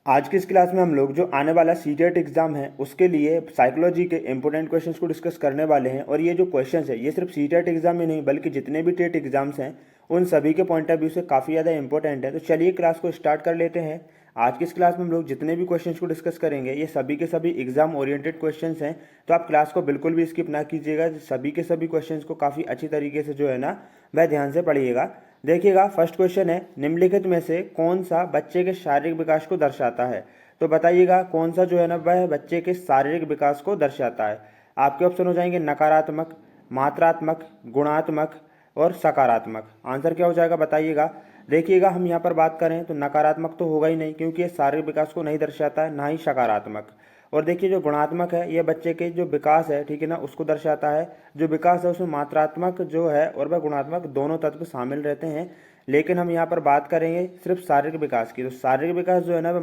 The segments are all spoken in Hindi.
आज की इस क्लास में हम लोग जो आने वाला सीटेट एग्जाम है उसके लिए साइकोलॉजी के इंपॉर्टेंट क्वेश्चंस को डिस्कस करने वाले हैं। और ये जो क्वेश्चंस है ये सिर्फ सीटेट एग्जाम में नहीं बल्कि जितने भी टेट एग्जाम्स हैं उन सभी के पॉइंट ऑफ व्यू से काफ़ी ज़्यादा इंपॉर्टेंट है। तो चलिए क्लास को स्टार्ट कर लेते हैं। आज की इस क्लास में हम लोग जितने भी क्वेश्चंस को डिस्कस करेंगे ये सभी के सभी एग्जाम ओरिएंटेड क्वेश्चंस हैं। तो आप क्लास को बिल्कुल भी स्किप ना कीजिएगा, सभी के सभी क्वेश्चंस को काफ़ी अच्छी तरीके से जो है ना वह ध्यान से पढ़िएगा। देखिएगा, फर्स्ट क्वेश्चन है, निम्नलिखित में से कौन सा बच्चे के शारीरिक विकास को दर्शाता है। तो बताइएगा कौन सा जो है ना वह बच्चे के शारीरिक विकास को दर्शाता है। आपके ऑप्शन हो जाएंगे नकारात्मक, मात्रात्मक, गुणात्मक और सकारात्मक। आंसर क्या हो जाएगा बताइएगा। देखिएगा, हम यहाँ पर बात करें तो नकारात्मक तो होगा ही नहीं क्योंकि ये शारीरिक विकास को नहीं दर्शाता है, ना ही सकारात्मक। और देखिए जो गुणात्मक है ये बच्चे के जो विकास है, ठीक है ना, उसको दर्शाता है। जो विकास है उसमें मात्रात्मक जो है और वह गुणात्मक दोनों तत्व शामिल रहते हैं। लेकिन हम यहाँ पर बात करेंगे सिर्फ शारीरिक विकास की। तो शारीरिक विकास जो है ना वह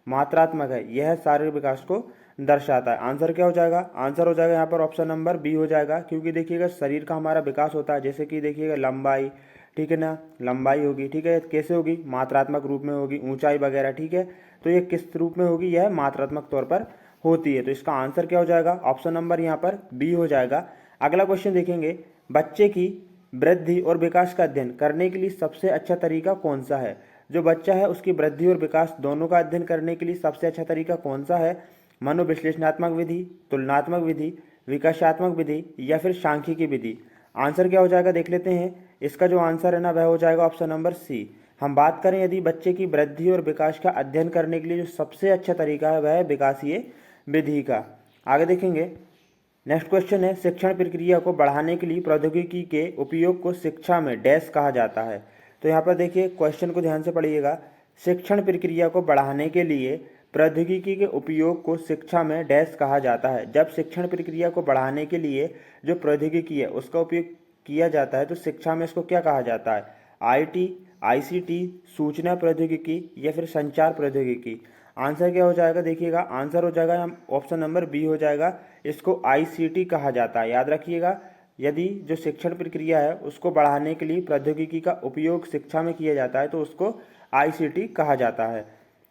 मात्रात्मक है, यह शारीरिक विकास को दर्शाता है। आंसर क्या हो जाएगा? आंसर हो जाएगा यहाँ पर ऑप्शन नंबर बी हो जाएगा। क्योंकि देखिएगा शरीर का हमारा विकास होता है, जैसे कि देखिएगा लंबाई, ठीक है ना, लंबाई होगी, ठीक है, कैसे होगी? मात्रात्मक रूप में होगी, ऊंचाई वगैरह, ठीक है। तो ये किस रूप में होगी? यह मात्रात्मक तौर पर होती है। तो इसका आंसर क्या हो जाएगा? ऑप्शन नंबर यहाँ पर बी हो जाएगा। अगला क्वेश्चन देखेंगे, बच्चे की वृद्धि और विकास का अध्ययन करने के लिए सबसे अच्छा तरीका कौन सा है। जो बच्चा है उसकी वृद्धि और विकास दोनों का अध्ययन करने के लिए सबसे अच्छा तरीका कौन सा है? मनोविश्लेषणात्मक विधि, तुलनात्मक विधि, विकासात्मक विधि या फिर सांख्यिकी विधि। आंसर क्या हो जाएगा देख लेते हैं। इसका जो आंसर है ना वह हो जाएगा ऑप्शन नंबर सी। हम बात करें यदि बच्चे की वृद्धि और विकास का अध्ययन करने के लिए जो सबसे अच्छा तरीका है वह है विकासीय विधि का। आगे देखेंगे, नेक्स्ट क्वेश्चन है, शिक्षण प्रक्रिया को बढ़ाने के लिए प्रौद्योगिकी के उपयोग को शिक्षा में डैश कहा जाता है। तो यहाँ पर देखिए क्वेश्चन को ध्यान से पढ़िएगा। शिक्षण प्रक्रिया को बढ़ाने के लिए प्रौद्योगिकी के उपयोग को शिक्षा में डैश कहा जाता है। जब शिक्षण प्रक्रिया को बढ़ाने के लिए जो प्रौद्योगिकी है उसका उपयोग किया जाता है तो शिक्षा में इसको क्या कहा जाता है? आईटी, आईसीटी, सूचना प्रौद्योगिकी या फिर संचार प्रौद्योगिकी। आंसर क्या हो जाएगा देखिएगा। आंसर हो जाएगा ऑप्शन नंबर बी हो जाएगा। इसको आईसीटी कहा जाता है, याद रखिएगा। यदि जो शिक्षण प्रक्रिया है उसको बढ़ाने के लिए प्रौद्योगिकी का उपयोग शिक्षा में किया जाता है तो उसको आईसीटी कहा जाता है।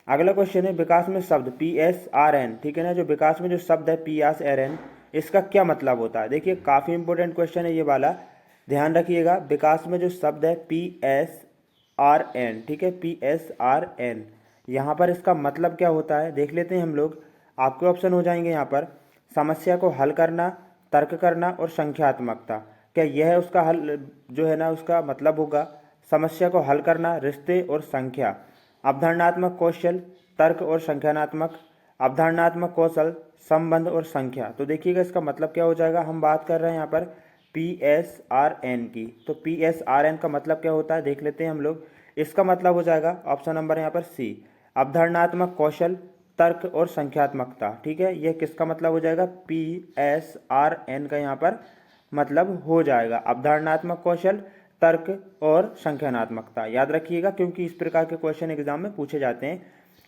अगला क्वेश्चन है, विकास में शब्द पी एस आर एन, ठीक है ना, जो विकास में जो शब्द है पी एस आर एन, इसका क्या मतलब होता है? देखिए काफ़ी इंपॉर्टेंट क्वेश्चन है ये वाला, ध्यान रखिएगा। विकास में जो शब्द है पी एस आर एन, ठीक है, पी एस आर एन, यहाँ पर इसका मतलब क्या होता है देख लेते हैं हम लोग। आपके ऑप्शन हो जाएंगे यहाँ पर समस्या को हल करना, तर्क करना और संख्यात्मकता। क्या यह उसका हल जो है ना उसका मतलब होगा? समस्या को हल करना, रिश्ते और संख्या, अवधारणात्मक कौशल, तर्क और संख्यानात्मक, अवधारणात्मक कौशल, संबंध और संख्या। तो देखिएगा इसका मतलब क्या हो जाएगा। हम बात कर रहे हैं यहाँ पर पी एस आर एन की। तो पी एस आर एन का मतलब क्या होता है देख लेते हैं हम लोग। इसका मतलब हो जाएगा ऑप्शन नंबर यहाँ पर सी, अवधारणात्मक कौशल, तर्क और संख्यात्मकता, ठीक है। यह किसका मतलब हो जाएगा? पी एस आर एन का यहाँ पर मतलब हो जाएगा अवधारणात्मक कौशल, तर्क और संख्यानात्मकता। याद रखिएगा क्योंकि इस प्रकार के क्वेश्चन एग्जाम में पूछे जाते हैं।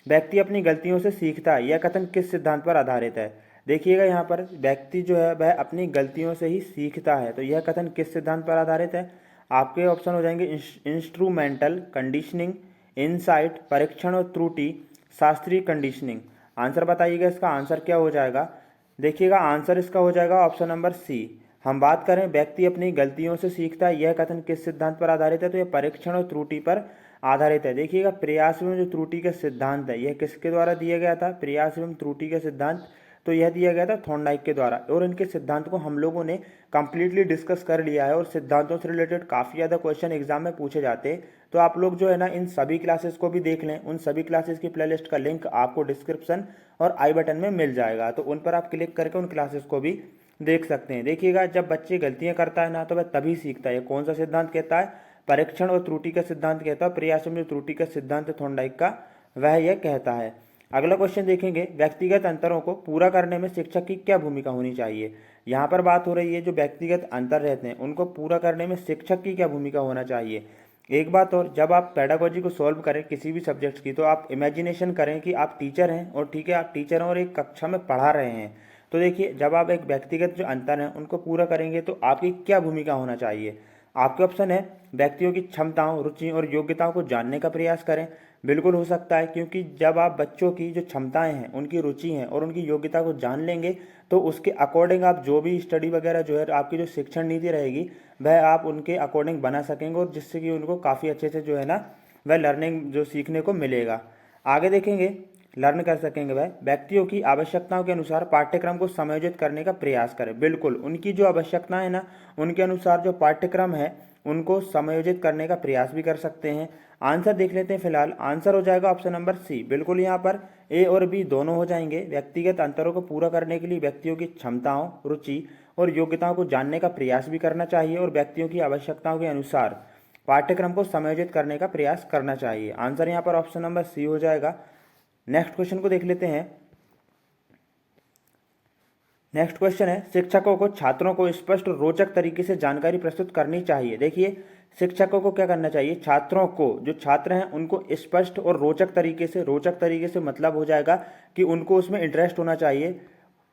व्यक्ति अपनी गलतियों से सीखता है, यह कथन किस सिद्धांत पर आधारित है? देखिएगा यहाँ पर व्यक्ति जो है वह अपनी गलतियों से ही सीखता है, तो यह कथन किस सिद्धांत पर आधारित है? आपके ऑप्शन हो जाएंगे इंस्ट्रूमेंटल कंडीशनिंग, इनसाइट, परीक्षण और त्रुटि, शास्त्रीय कंडीशनिंग। आंसर बताइएगा, इसका आंसर क्या हो जाएगा? देखिएगा आंसर इसका हो जाएगा ऑप्शन नंबर सी। हम बात करें व्यक्ति अपनी गलतियों से सीखता है, यह कथन किस सिद्धांत पर आधारित है? तो यह परीक्षण और त्रुटि पर आधारित है। देखिएगा प्रयास एवं जो त्रुटि का सिद्धांत है यह किसके द्वारा दिया गया था? प्रयास एवं त्रुटि का सिद्धांत तो यह दिया गया था थॉर्नडाइक के द्वारा। और इनके सिद्धांत को हम लोगों ने कंप्लीटली डिस्कस कर लिया है और सिद्धांतों से रिलेटेड काफ़ी ज़्यादा क्वेश्चन एग्जाम में पूछे जाते हैं। तो आप लोग जो है ना इन सभी क्लासेस को भी देख लें। उन सभी क्लासेस की प्लेलिस्ट का लिंक आपको डिस्क्रिप्शन और आई बटन में मिल जाएगा, तो उन पर आप क्लिक करके उन क्लासेस को भी देख सकते हैं। देखिएगा जब बच्चे गलतियां करता है ना तो वह तभी सीखता है। कौन सा सिद्धांत कहता है? परीक्षण और त्रुटि का सिद्धांत कहता है। प्रयास में जो त्रुटि का सिद्धांत है थॉर्नडाइक का, वह यह कहता है। अगला क्वेश्चन देखेंगे, व्यक्तिगत अंतरों को पूरा करने में शिक्षक की क्या भूमिका होनी चाहिए। यहाँ पर बात हो रही है जो व्यक्तिगत अंतर रहते हैं उनको पूरा करने में शिक्षक की क्या भूमिका होना चाहिए। एक बात और, जब आप पेडागोजी को सॉल्व करें किसी भी सब्जेक्ट की तो आप इमेजिनेशन करें कि आप टीचर हैं और ठीक है आप टीचर हैं और एक कक्षा में पढ़ा रहे हैं। तो देखिए जब आप एक व्यक्तिगत जो अंतर हैं उनको पूरा करेंगे तो आपकी क्या भूमिका होना चाहिए। आपके ऑप्शन है व्यक्तियों की क्षमताओं, रुचि और योग्यताओं को जानने का प्रयास करें, बिल्कुल हो सकता है, क्योंकि जब आप बच्चों की जो क्षमताएं हैं, उनकी रुचि हैं और उनकी योग्यता को जान लेंगे तो उसके अकॉर्डिंग आप जो भी स्टडी वगैरह जो है, आपकी जो शिक्षण नीति रहेगी वह आप उनके अकॉर्डिंग बना सकेंगे, और जिससे कि उनको काफ़ी अच्छे से जो है ना वह लर्निंग जो सीखने को मिलेगा। आगे देखेंगे, लर्न कर सकेंगे वह व्यक्तियों की आवश्यकताओं के अनुसार पाठ्यक्रम को समायोजित करने का प्रयास करें। बिल्कुल उनकी जो आवश्यकताएं है ना, उनके अनुसार जो पाठ्यक्रम है उनको समायोजित करने का प्रयास भी कर सकते हैं। आंसर देख लेते हैं। फिलहाल आंसर हो जाएगा ऑप्शन नंबर सी। बिल्कुल यहाँ पर ए और बी दोनों हो जाएंगे। व्यक्तिगत अंतरों को पूरा करने के लिए व्यक्तियों की क्षमताओं, रुचि और योग्यताओं को जानने का प्रयास भी करना चाहिए, और व्यक्तियों की आवश्यकताओं के अनुसार पाठ्यक्रम को समायोजित करने का प्रयास करना चाहिए। आंसर यहाँ पर ऑप्शन नंबर सी हो जाएगा। नेक्स्ट क्वेश्चन को देख लेते हैं। नेक्स्ट क्वेश्चन है, शिक्षकों को छात्रों को स्पष्ट रोचक तरीके से जानकारी प्रस्तुत करनी चाहिए। देखिए, शिक्षकों को क्या करना चाहिए, छात्रों को, जो छात्र हैं उनको स्पष्ट और रोचक तरीके से मतलब हो जाएगा कि उनको उसमें इंटरेस्ट होना चाहिए,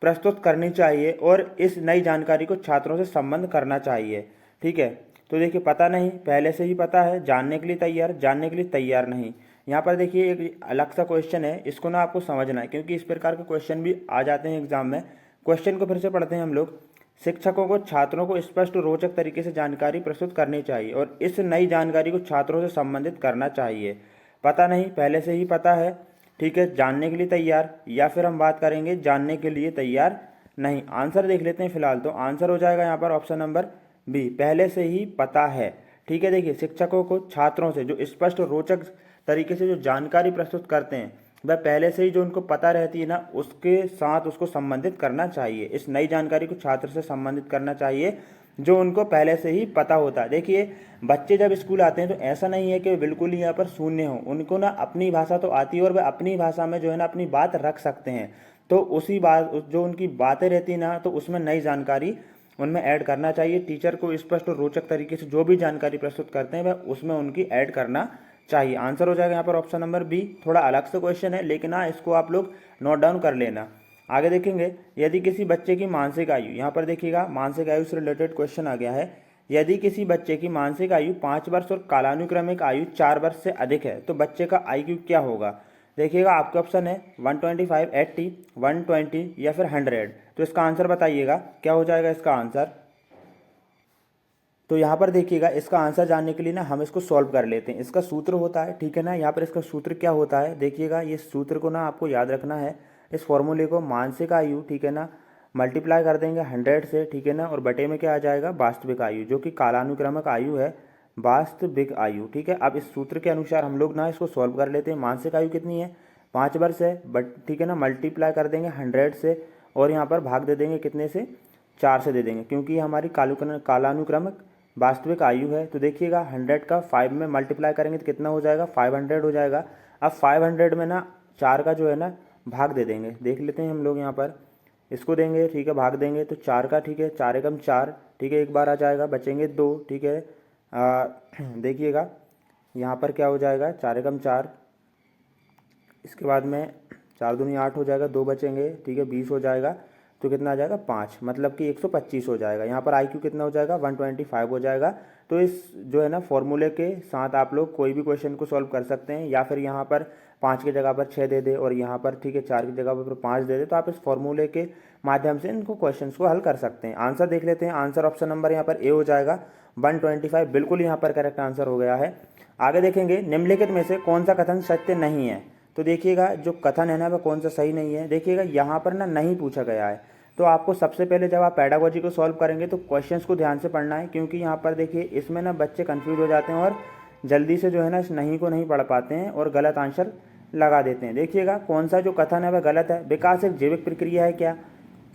प्रस्तुत करनी चाहिए, और इस नई जानकारी को छात्रों से संबंध करना चाहिए। ठीक है, तो देखिए, पता नहीं पहले से ही पता है, जानने के लिए तैयार, जानने के लिए तैयार नहीं। यहाँ पर देखिए एक अलग सा क्वेश्चन है, इसको ना आपको समझना है, क्योंकि इस प्रकार के क्वेश्चन भी आ जाते हैं एग्जाम में। क्वेश्चन को फिर से पढ़ते हैं हम लोग। शिक्षकों को छात्रों को स्पष्ट रोचक तरीके से जानकारी प्रस्तुत करनी चाहिए और इस नई जानकारी को छात्रों से संबंधित करना चाहिए। पता नहीं पहले से ही पता है, ठीक है, जानने के लिए तैयार, या फिर हम बात करेंगे जानने के लिए तैयार नहीं। आंसर देख लेते हैं फिलहाल। तो आंसर हो जाएगा यहाँ पर ऑप्शन नंबर बी, पहले से ही पता है। ठीक है, देखिए, शिक्षकों को छात्रों से जो स्पष्ट और रोचक तरीके से जो जानकारी प्रस्तुत करते हैं वह पहले से ही जो उनको पता रहती है ना, उसके साथ उसको संबंधित करना चाहिए। इस नई जानकारी को छात्र से संबंधित करना चाहिए जो उनको पहले से ही पता होता है। देखिए, बच्चे जब स्कूल आते हैं तो ऐसा नहीं है कि बिल्कुल ही यहाँ पर शून्य हो, उनको ना अपनी भाषा तो आती है और वह अपनी भाषा में जो है ना अपनी बात रख सकते हैं। तो उसी बात जो उनकी बातें रहती है ना, तो उसमें नई जानकारी उनमें ऐड करना चाहिए। टीचर को स्पष्ट और रोचक तरीके से जो भी जानकारी प्रस्तुत करते हैं वह उसमें उनकी ऐड करना चाहिए। आंसर हो जाएगा यहाँ पर ऑप्शन नंबर बी। थोड़ा अलग से क्वेश्चन है, लेकिन हाँ, इसको आप लोग नोट डाउन कर लेना। आगे देखेंगे, यदि किसी बच्चे की मानसिक आयु, यहाँ पर देखिएगा मानसिक आयु से रिलेटेड क्वेश्चन आ गया है। यदि किसी बच्चे की मानसिक आयु 5 वर्ष और कालानुक्रमिक आयु 4 वर्ष से अधिक है तो बच्चे का IQ क्या होगा। देखिएगा, आपके ऑप्शन है 125, 80, 120 या फिर 100। तो इसका आंसर बताइएगा, क्या हो जाएगा इसका आंसर। तो यहाँ पर देखिएगा, इसका आंसर जानने के लिए ना हम इसको सॉल्व कर लेते हैं। इसका सूत्र होता है, ठीक है ना, यहाँ पर इसका सूत्र क्या होता है, देखिएगा, ये सूत्र को ना आपको याद रखना है। इस फॉर्मूले को मानसिक आयु, ठीक है ना, मल्टीप्लाई कर देंगे 100 से, ठीक है ना, और बटे में क्या आ जाएगा, वास्तविक आयु, जो कि कालानुक्रमिक आयु है, वास्तविक आयु। ठीक है, अब इस सूत्र के अनुसार हम लोग ना इसको सॉल्व कर लेते हैं। मानसिक आयु कितनी है, 5 वर्ष है, बट ठीक है ना, मल्टीप्लाई कर देंगे 100 से, और यहाँ पर भाग दे देंगे कितने से, 4 से दे देंगे, क्योंकि ये हमारी कालानुक्रमिक वास्तविक आयु है। तो देखिएगा, 100 का 5 में मल्टीप्लाई करेंगे तो कितना हो जाएगा, 500 हो जाएगा। अब 500 में ना 4 का जो है ना भाग दे देंगे। देख लेते हैं हम लोग, यहाँ पर इसको देंगे, ठीक है, भाग देंगे तो 4 का, ठीक है, 4 एकम 4, ठीक है, एक बार आ जाएगा, बचेंगे 2, ठीक है। देखिएगा, यहाँ पर क्या हो जाएगा, 4 एकम 4, इसके बाद में 4 दूनी 8 हो जाएगा, 2 बचेंगे, ठीक है, 20 हो जाएगा, तो कितना आ जाएगा, 5, मतलब कि 125 हो जाएगा। यहाँ पर IQ कितना हो जाएगा, 125 हो जाएगा। तो इस जो है ना फॉर्मूले के साथ आप लोग कोई भी क्वेश्चन को सॉल्व कर सकते हैं, या फिर यहाँ पर 5 की जगह पर 6 दे दे और यहाँ पर, ठीक है, 4 की जगह पर 5 दे दे, तो आप इस फॉर्मूले के माध्यम से इनको क्वेश्चन को हल कर सकते हैं। आंसर देख लेते हैं। आंसर ऑप्शन नंबर यहाँ पर ए हो जाएगा, 125 बिल्कुल यहाँ पर करेक्ट आंसर हो गया है। आगे देखेंगे, निम्नलिखित में से कौन सा कथन सत्य नहीं है। तो देखिएगा, जो कथन है ना वह कौन सा सही नहीं है। देखिएगा, यहाँ पर ना नहीं पूछा गया है, तो आपको सबसे पहले जब आप पेडागोजी को सॉल्व करेंगे तो क्वेश्चंस को ध्यान से पढ़ना है, क्योंकि यहाँ पर देखिए इसमें ना बच्चे कंफ्यूज हो जाते हैं और जल्दी से जो है ना इस नहीं को नहीं पढ़ पाते हैं और गलत आंसर लगा देते हैं। देखिएगा, कौन सा जो कथन है वह गलत है। विकास एक जैविक प्रक्रिया है क्या,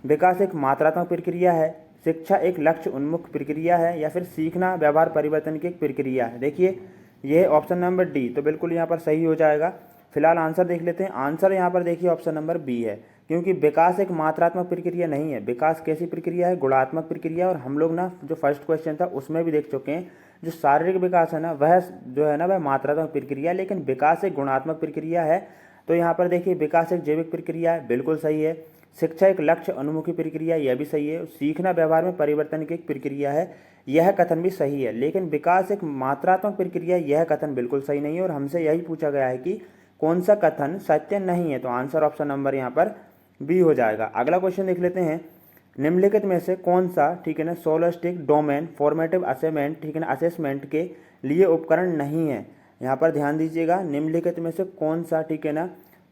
विकास एक मात्रात्मक प्रक्रिया है, शिक्षा एक लक्ष्य उन्मुख प्रक्रिया है, या फिर सीखना व्यवहार परिवर्तन की एक प्रक्रिया है। देखिए, यह ऑप्शन नंबर डी तो बिल्कुल यहाँ पर सही हो जाएगा। फिलहाल आंसर देख लेते हैं। आंसर यहाँ पर देखिए ऑप्शन नंबर बी है, क्योंकि विकास एक मात्रात्मक प्रक्रिया नहीं है। विकास कैसी प्रक्रिया है, गुणात्मक प्रक्रिया। और हम लोग ना जो फर्स्ट क्वेश्चन था उसमें भी देख चुके हैं, जो शारीरिक विकास है ना वह जो है ना वह मात्रात्मक प्रक्रिया है, लेकिन विकास एक गुणात्मक प्रक्रिया है। तो यहाँ पर देखिए विकास एक जैविक प्रक्रिया है, बिल्कुल सही है। शिक्षा एक लक्ष्य अनुमुखी प्रक्रिया, यह भी सही है। सीखना व्यवहार में परिवर्तन की एक प्रक्रिया है, यह कथन भी सही है। लेकिन विकास एक मात्रात्मक प्रक्रिया, यह कथन बिल्कुल सही नहीं है और हमसे यही पूछा गया है कि कौन सा कथन सत्य नहीं है। तो आंसर ऑप्शन नंबर यहाँ पर बी हो जाएगा। अगला क्वेश्चन देख लेते हैं, निम्नलिखित में से कौन सा, ठीक है ना, सोलोस्टिक डोमेन फॉर्मेटिव असेसमेंट, ठीक है ना, असेसमेंट के लिए उपकरण नहीं है। यहाँ पर ध्यान दीजिएगा, निम्नलिखित में से कौन सा, ठीक है ना,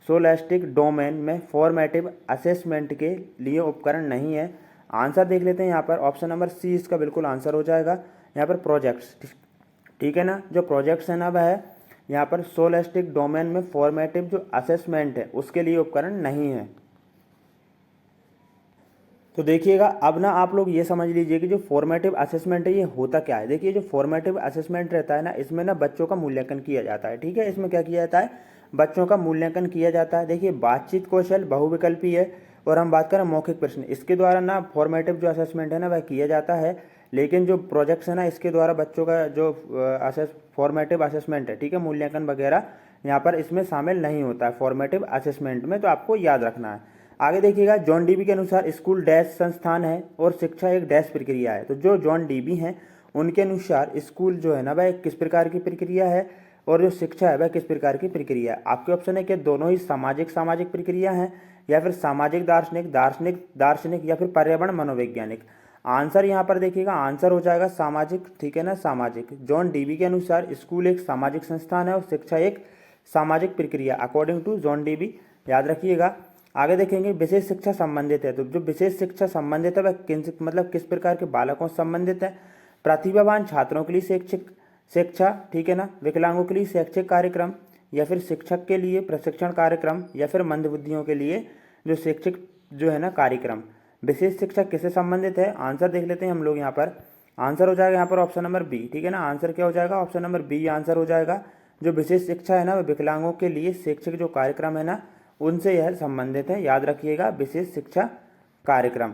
सोलोस्टिक डोमेन में फॉर्मेटिव असेसमेंट के लिए उपकरण नहीं है। आंसर देख लेते हैं यहाँ पर, ऑप्शन नंबर सी इसका बिल्कुल आंसर हो जाएगा। यहाँ पर प्रोजेक्ट्स, ठीक है ना, जो प्रोजेक्ट्स है ना वह है यहाँ पर सोलोस्टिक डोमेन में फॉर्मेटिव जो असेसमेंट है उसके लिए उपकरण नहीं है। तो देखिएगा अब ना आप लोग ये समझ लीजिए कि जो फॉर्मेटिव असेसमेंट है ये होता क्या है। देखिए जो फॉर्मेटिव असेसमेंट रहता है ना, इसमें ना बच्चों का मूल्यांकन किया जाता है, ठीक है। इसमें क्या किया जाता है, बच्चों का मूल्यांकन किया जाता है। देखिए बातचीत कौशल बहुविकल्पी है और हम बात करें मौखिक प्रश्न, इसके द्वारा ना फॉर्मेटिव जो असेसमेंट है ना वह किया जाता है। लेकिन जो प्रोजेक्ट्स है ना इसके द्वारा बच्चों का जो फॉर्मेटिव असेसमेंट है, ठीक है, मूल्यांकन वगैरह यहाँ पर इसमें शामिल नहीं होता है फॉर्मेटिव असेसमेंट में, तो आपको याद रखना है। आगे देखिएगा, जॉन डीबी के अनुसार स्कूल डैश संस्थान है और शिक्षा एक डैश प्रक्रिया है। तो जो जॉन डीबी हैं उनके अनुसार स्कूल जो है ना वह किस प्रकार की प्रक्रिया है और जो शिक्षा है वह किस प्रकार की प्रक्रिया है। आपके ऑप्शन है कि दोनों ही सामाजिक प्रक्रिया हैं या फिर सामाजिक दार्शनिक दार्शनिक दार्शनिक या फिर पर्यावरण मनोवैज्ञानिक। आंसर यहाँ पर देखिएगा, आंसर हो जाएगा सामाजिक, ठीक है ना, सामाजिक। जॉन डीबी के अनुसार स्कूल एक सामाजिक संस्थान है और शिक्षा एक सामाजिक प्रक्रिया, अकॉर्डिंग टू जॉन डीबी, याद रखिएगा। आगे देखेंगे, विशेष शिक्षा संबंधित है। तो जो विशेष शिक्षा संबंधित है वह किस प्रकार के बालकों से संबंधित है। प्रतिभावान छात्रों के लिए शैक्षिक शिक्षा, ठीक है ना, विकलांगों के लिए शैक्षिक कार्यक्रम या फिर शिक्षक के लिए प्रशिक्षण कार्यक्रम या फिर मंदबुद्धियों के लिए जो शैक्षिक जो है ना कार्यक्रम। विशेष शिक्षा किससे संबंधित है, आंसर देख लेते हैं हम लोग। यहाँ पर आंसर हो जाएगा यहाँ पर ऑप्शन नंबर बी, ठीक है ना। आंसर क्या हो जाएगा, ऑप्शन नंबर बी आंसर हो जाएगा। जो विशेष शिक्षा है ना वह विकलांगों के लिए शैक्षिक जो कार्यक्रम है ना उनसे यह संबंधित है, याद रखिएगा, विशेष शिक्षा कार्यक्रम।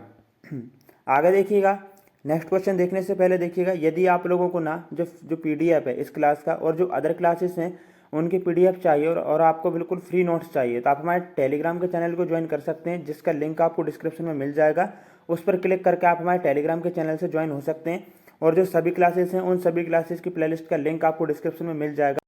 आगे देखिएगा, नेक्स्ट क्वेश्चन देखने से पहले देखिएगा, यदि आप लोगों को ना जो पीडीएफ है इस क्लास का और जो अदर क्लासेस हैं उनकी पीडीएफ चाहिए और आपको बिल्कुल फ्री नोट्स चाहिए, तो आप हमारे टेलीग्राम के चैनल को ज्वाइन कर सकते हैं, जिसका लिंक आपको डिस्क्रिप्शन में मिल जाएगा। उस पर क्लिक करके आप हमारे टेलीग्राम के चैनल से ज्वाइन हो सकते हैं और जो सभी क्लासेस हैं उन सभी क्लासेस की प्लेलिस्ट का लिंक आपको डिस्क्रिप्शन में मिल जाएगा।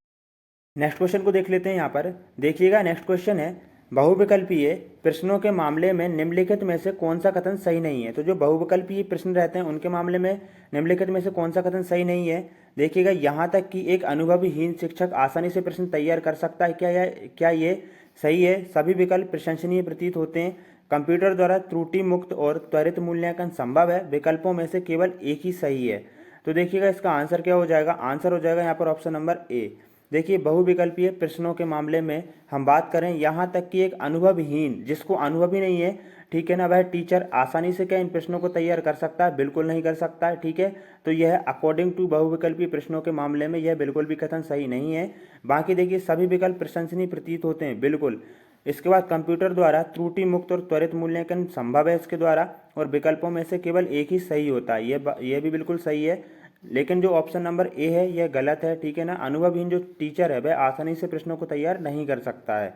नेक्स्ट क्वेश्चन को देख लेते हैं। यहाँ पर देखिएगा, नेक्स्ट क्वेश्चन है, बहुविकल्पीय प्रश्नों के मामले में निम्नलिखित में से कौन सा कथन सही नहीं है। तो जो बहुविकल्पीय प्रश्न रहते हैं उनके मामले में निम्नलिखित में से कौन सा कथन सही नहीं है। देखिएगा, यहाँ तक कि एक अनुभवीहीन शिक्षक आसानी से प्रश्न तैयार कर सकता है, क्या ये सही है। सभी विकल्प प्रशंसनीय प्रतीत होते हैं। कंप्यूटर द्वारा त्रुटि मुक्त और त्वरित मूल्यांकन संभव है। विकल्पों में से केवल एक ही सही है। तो देखिएगा इसका आंसर क्या हो जाएगा, आंसर हो जाएगा यहाँ पर ऑप्शन नंबर ए। देखिए बहुविकल्पीय प्रश्नों के मामले में हम बात करें, यहाँ तक कि एक अनुभवहीन, जिसको अनुभव ही नहीं है, ठीक है ना, वह टीचर आसानी से क्या इन प्रश्नों को तैयार कर सकता है, बिल्कुल नहीं कर सकता है, ठीक है। तो यह अकॉर्डिंग टू बहुविकल्पीय प्रश्नों के मामले में यह बिल्कुल भी कथन सही नहीं है। बाकी देखिए सभी विकल्प प्रशंसनीय प्रतीत होते हैं, बिल्कुल। इसके बाद कंप्यूटर द्वारा त्रुटि मुक्त और त्वरित मूल्यांकन संभव है इसके द्वारा, और विकल्पों में से केवल एक ही सही होता है, यह भी बिल्कुल सही है। लेकिन जो ऑप्शन नंबर ए है यह गलत है, ठीक है ना। अनुभवहीन जो टीचर है वह आसानी से प्रश्नों को तैयार नहीं कर सकता है।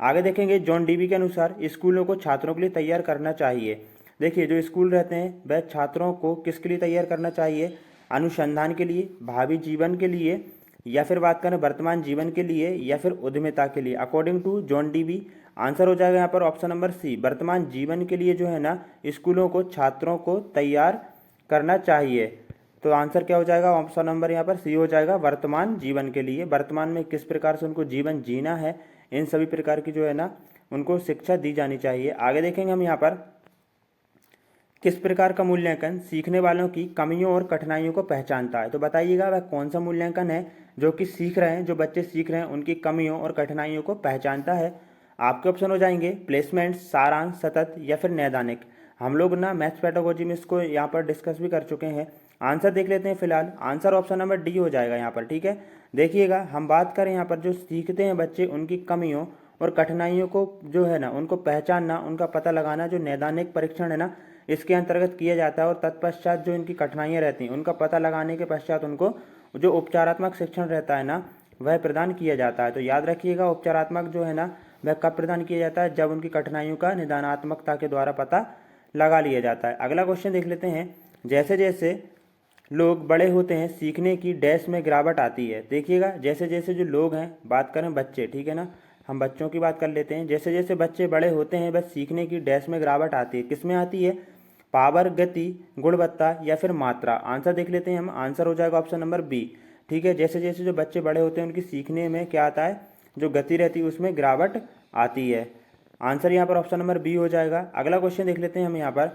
आगे देखेंगे, जॉन डीबी के अनुसार स्कूलों को छात्रों के लिए तैयार करना चाहिए। देखिए जो स्कूल रहते हैं वह छात्रों को किसके लिए तैयार करना चाहिए, अनुसंधान के लिए, भावी जीवन के लिए, या फिर बात करें वर्तमान जीवन के लिए, या फिर उद्यमिता के लिए। According to John DB answer हो जाएगा यहाँ पर ऑप्शन नंबर सी, वर्तमान जीवन के लिए जो है ना स्कूलों को छात्रों को तैयार करना चाहिए। तो आंसर क्या हो जाएगा, ऑप्शन नंबर यहाँ पर सी हो जाएगा, वर्तमान जीवन के लिए। वर्तमान में किस प्रकार से उनको जीवन जीना है, इन सभी प्रकार की जो है ना उनको शिक्षा दी जानी चाहिए। आगे देखेंगे हम यहाँ पर, किस प्रकार का मूल्यांकन सीखने वालों की कमियों और कठिनाइयों को पहचानता है। तो बताइएगा वह कौन सा मूल्यांकन है जो कि सीख रहे हैं, जो बच्चे सीख रहे हैं उनकी कमियों और कठिनाइयों को पहचानता है। आपके ऑप्शन हो जाएंगे प्लेसमेंट, सारांश, सतत या फिर नैदानिक। हम लोग ना मैथ्स पेडागोजी में इसको यहाँ पर डिस्कस भी कर चुके हैं। आंसर देख लेते हैं फिलहाल, आंसर ऑप्शन नंबर डी हो जाएगा यहाँ पर, ठीक है। देखिएगा हम बात करें यहाँ पर जो सीखते हैं बच्चे उनकी कमियों और कठिनाइयों को जो है ना उनको पहचानना, उनका पता लगाना, जो नैदानिक परीक्षण है ना इसके अंतर्गत किया जाता है। और तत्पश्चात जो इनकी कठिनाइयाँ रहती हैं उनका पता लगाने के पश्चात उनको जो उपचारात्मक शिक्षण रहता है ना वह प्रदान किया जाता है। तो याद रखिएगा उपचारात्मक जो है ना वह कब प्रदान किया जाता है, जब उनकी कठिनाइयों का निदानात्मकता के द्वारा पता लगा लिया जाता है। अगला क्वेश्चन देख लेते हैं, जैसे जैसे लोग बड़े होते हैं सीखने की डैश में गिरावट आती है। देखिएगा जैसे जैसे जो लोग हैं, बात करें बच्चे, ठीक है ना, हम बच्चों की बात कर लेते हैं। जैसे जैसे बच्चे बड़े होते हैं बस सीखने की डैश में गिरावट आती है। किस में आती है, पावर, गति, गुणवत्ता या फिर मात्रा। आंसर देख लेते हैं हम, आंसर हो जाएगा ऑप्शन नंबर बी। ठीक है, जैसे जैसे जो बच्चे बड़े होते हैं उनकी सीखने में क्या आता है, जो गति रहती है उसमें गिरावट आती है। आंसर यहाँ पर ऑप्शन नंबर बी हो जाएगा। अगला क्वेश्चन देख लेते हैं हम यहाँ पर,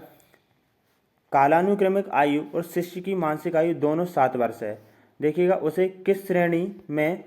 कालानुक्रमिक आयु और शिष्य की मानसिक आयु दोनों 7 वर्ष है। देखिएगा उसे किस श्रेणी में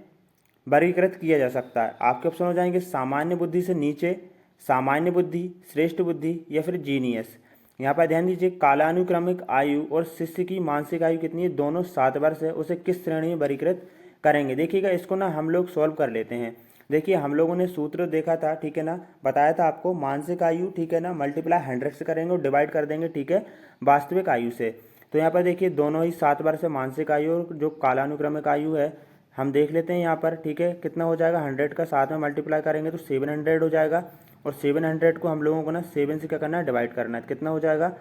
वर्गीकृत किया जा सकता है। आपके ऑप्शन हो जाएंगे सामान्य बुद्धि से नीचे, सामान्य बुद्धि, श्रेष्ठ बुद्धि या फिर जीनियस। यहाँ पर ध्यान दीजिए, कालानुक्रमिक आयु और शिष्य की मानसिक आयु कितनी है, दोनों 7 वर्ष है, उसे किस श्रेणी में वर्गीकृत करेंगे। देखिएगा इसको ना हम लोग सॉल्व कर लेते हैं। देखिए हम लोगों ने सूत्र देखा था, ठीक है ना, बताया था आपको, मानसिक आयु, ठीक है ना, मल्टीप्लाई 100 से करेंगे और डिवाइड कर देंगे, ठीक है, वास्तविक आयु से। तो यहाँ पर देखिए दोनों ही 7 वर्ष है, मानसिक आयु और जो कालानुक्रमिक आयु है, हम देख लेते हैं यहाँ पर, ठीक है, कितना हो जाएगा, 100 का 7 में मल्टीप्लाई करेंगे तो 700 हो जाएगा, और 700 को हम लोगों को ना 7 से क्या करना है, डिवाइड करना है। कितना हो जाएगा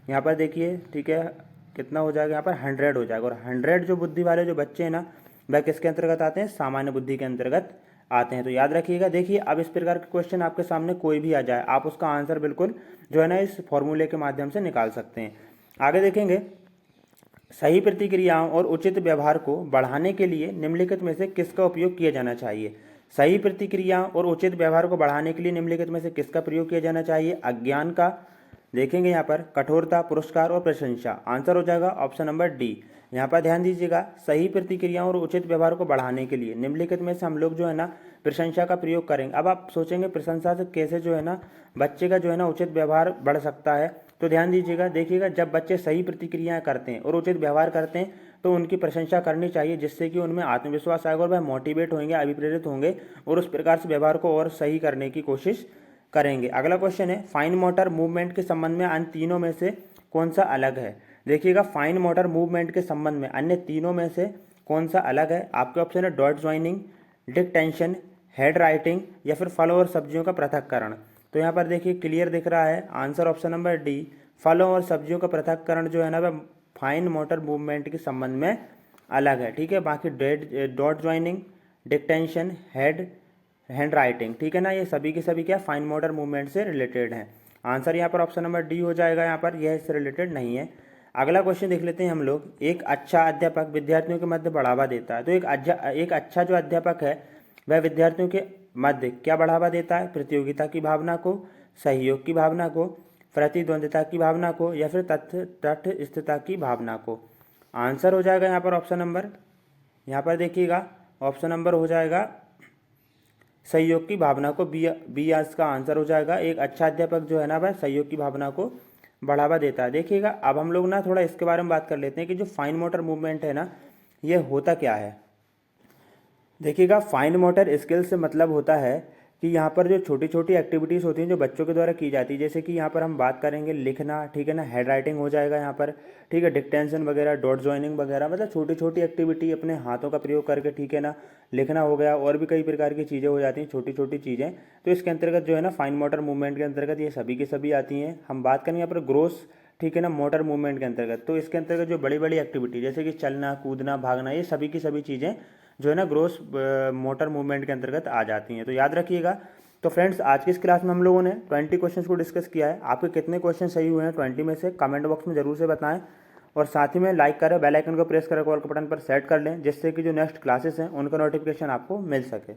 यहाँ पर देखिए, ठीक है, कितना हो जाएगा यहाँ पर 100 हो जाएगा। और 100 जो बुद्धि वाले जो बच्चे हैं ना वह किसके अंतर्गत आते हैं, सामान्य बुद्धि के अंतर्गत आते हैं। तो याद रखिएगा। देखिए अब इस प्रकार के क्वेश्चन आपके सामने कोई भी आ जाए, आप उसका आंसर बिल्कुल जो है ना इस फॉर्मूले के माध्यम से निकाल सकते हैं। आगे देखेंगे, सही प्रतिक्रियाओं और उचित व्यवहार को बढ़ाने के लिए निम्नलिखित में से किसका उपयोग किया जाना चाहिए। सही प्रतिक्रियाओं और उचित व्यवहार को बढ़ाने के लिए निम्नलिखित में से किसका प्रयोग किया जाना चाहिए। अज्ञान का, देखेंगे यहाँ पर कठोरता, पुरस्कार और प्रशंसा। आंसर हो जाएगा ऑप्शन नंबर डी। यहाँ पर ध्यान दीजिएगा, सही प्रतिक्रियाओं और उचित व्यवहार को बढ़ाने के लिए निम्नलिखित में से हम लोग जो है ना प्रशंसा का प्रयोग करेंगे। अब आप सोचेंगे प्रशंसा से कैसे जो है ना बच्चे का जो है ना उचित व्यवहार बढ़ सकता है। तो ध्यान दीजिएगा, देखिएगा जब बच्चे सही प्रतिक्रियाएं करते हैं और उचित व्यवहार करते हैं तो उनकी प्रशंसा करनी चाहिए, जिससे कि उनमें आत्मविश्वास आएगा और वह मोटिवेट होंगे, अभिप्रेरित होंगे और उस प्रकार से व्यवहार को और सही करने की कोशिश करेंगे। अगला क्वेश्चन है, फाइन मोटर मूवमेंट के संबंध में अन्य तीनों में से कौन सा अलग है। देखिएगा फाइन मोटर मूवमेंट के संबंध में अन्य तीनों में से कौन सा अलग है। आपके ऑप्शन है dot joining, dictation, head writing या फिर फलों और सब्जियों का पृथक्करण। तो यहाँ पर देखिए क्लियर दिख रहा है, आंसर ऑप्शन नंबर डी, फलों और सब्जियों का पृथक्करण जो है ना वह फाइन मोटर मूवमेंट के संबंध में अलग है। ठीक है, बाकी dot joining, dictation, hand writing, ठीक है ना, ये सभी के सभी क्या फाइन मोटर मूवमेंट से रिलेटेड हैं। आंसर यहाँ पर ऑप्शन नंबर डी हो जाएगा, यहाँ पर यह इससे रिलेटेड नहीं है। अगला क्वेश्चन देख लेते हैं हम लोग, एक अच्छा अध्यापक विद्यार्थियों के मध्य बढ़ावा देता है। तो एक अच्छा जो अध्यापक है वह विद्यार्थियों के मध्य क्या बढ़ावा देता है, प्रतियोगिता की भावना को, सहयोग की भावना को, प्रतिद्वंद्विता की भावना को या फिर तटस्थता की भावना को। आंसर हो जाएगा यहाँ पर ऑप्शन नंबर, यहाँ पर देखिएगा ऑप्शन नंबर हो जाएगा सहयोग की भावना को, बी आज का आंसर हो जाएगा। एक अच्छा अध्यापक जो है ना वह सहयोग की भावना को बढ़ावा देता है। देखिएगा अब हम लोग ना थोड़ा इसके बारे में बात कर लेते हैं कि जो फाइन मोटर मूवमेंट है ना ये होता क्या है। देखिएगा फाइन मोटर स्किल से मतलब होता है कि यहाँ पर जो छोटी छोटी एक्टिविटीज़ होती हैं जो बच्चों के द्वारा की जाती है, जैसे कि यहाँ पर हम बात करेंगे लिखना, ठीक है ना, हैंड राइटिंग हो जाएगा यहाँ पर, ठीक है, डिक्टेंशन वगैरह, डॉट ज्वाइनिंग वगैरह, मतलब छोटी छोटी एक्टिविटी अपने हाथों का प्रयोग करके, ठीक है ना, लिखना हो गया, और भी कई प्रकार की चीज़ें हो जाती हैं, छोटी छोटी चीज़ें। तो इसके अंतर्गत जो है ना फाइन मोटर मूवमेंट के अंतर्गत ये सभी की सभी आती हैं। हम बात करें यहाँ पर ग्रोस, ठीक है ना, मोटर मूवमेंट के अंतर्गत, तो इसके अंतर्गत जो बड़ी बड़ी एक्टिविटी जैसे कि चलना, कूदना, भागना, ये सभी की सभी चीज़ें जो है ना ग्रोस मोटर मूवमेंट के अंतर्गत आ जाती हैं। तो याद रखिएगा। तो फ्रेंड्स आज की इस क्लास में हम लोगों ने 20 क्वेश्चंस को डिस्कस किया है। आपके कितने क्वेश्चन सही हुए हैं 20 में से कमेंट बॉक्स में जरूर से बताएं, और साथ ही में लाइक करें, बेल आइकन को प्रेस करें, कॉल के बटन पर सेट कर लें, जिससे कि जो नेक्स्ट क्लासेस हैं उनका नोटिफिकेशन आपको मिल सके।